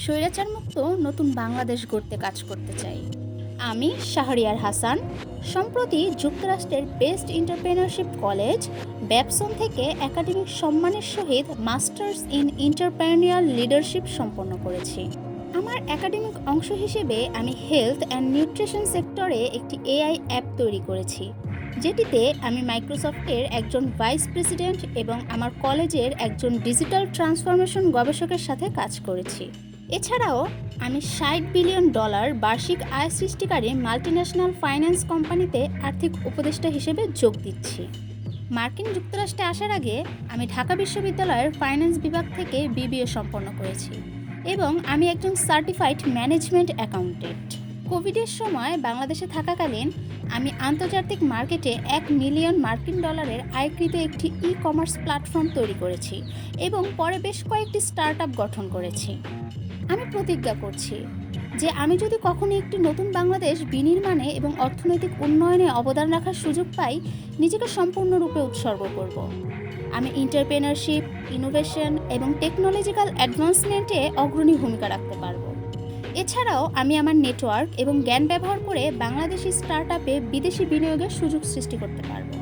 স্বৈরাচার মুক্ত নতুন বাংলাদেশ গড়তে কাজ করতে চাই। আমি শাহরিয়ার হাসান সম্প্রতি যুক্তরাষ্ট্রের বেস্ট এন্টারপ্রেনারশিপ কলেজ ব্যাবসন থেকে একাডেমিক সম্মানের সহিত মাস্টার্স ইন এন্টারপ্রেনিউরিয়াল লিডারশিপ সম্পন্ন করেছি। আমার একাডেমিক অংশ হিসেবে আমি হেলথ অ্যান্ড নিউট্রিশন সেক্টরে একটি এআই অ্যাপ তৈরি করেছি, যেটিতে আমি মাইক্রোসফটের একজন ভাইস প্রেসিডেন্ট এবং আমার কলেজের একজন ডিজিটাল ট্রান্সফরমেশন গবেষকের সাথে কাজ করেছি। এছাড়াও আমি $60 বিলিয়ন বার্ষিক আয় সৃষ্টিকারী মাল্টিন্যাশনাল ফাইন্যান্স কোম্পানিতে আর্থিক উপদেষ্টা হিসেবে যোগ দিচ্ছি। মার্কিন যুক্তরাষ্ট্রে আসার আগে আমি ঢাকা বিশ্ববিদ্যালয়ের ফাইন্যান্স বিভাগ থেকে বিবিএ সম্পন্ন করেছি এবং আমি একজন সার্টিফাইড ম্যানেজমেন্ট অ্যাকাউন্টেন্ট। কোভিডের সময় বাংলাদেশে থাকাকালীন আমি আন্তর্জাতিক মার্কেটে $1 মিলিয়ন আয়কৃত একটি ই কমার্স প্ল্যাটফর্ম তৈরি করেছি এবং পরে বেশ কয়েকটি স্টার্টআপ গঠন করেছি। আমি প্রতিজ্ঞা করছি যে আমি যদি কখনো একটি নতুন বাংলাদেশ বিনির্মাণে এবং অর্থনৈতিক উন্নয়নে অবদান রাখার সুযোগ পাই, নিজেকে সম্পূর্ণরূপে উৎসর্গ করব। আমি এন্টারপ্রেনারশিপ, ইনোভেশন এবং টেকনোলজিক্যাল অ্যাডভান্সমেন্টে অগ্রণী ভূমিকা রাখতে পারবো। এছাড়াও আমি আমার নেটওয়ার্ক এবং জ্ঞান ব্যবহার করে বাংলাদেশি স্টার্টআপে বিদেশি বিনিয়োগের সুযোগ সৃষ্টি করতে পারবো।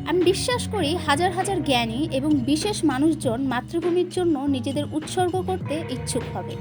আমি বিশ্বাস করি হাজার হাজার জ্ঞানী এবং বিশেষ মানুষজন মাতৃভূমির জন্য নিজেদের উৎসর্গ করতে ইচ্ছুক হবে।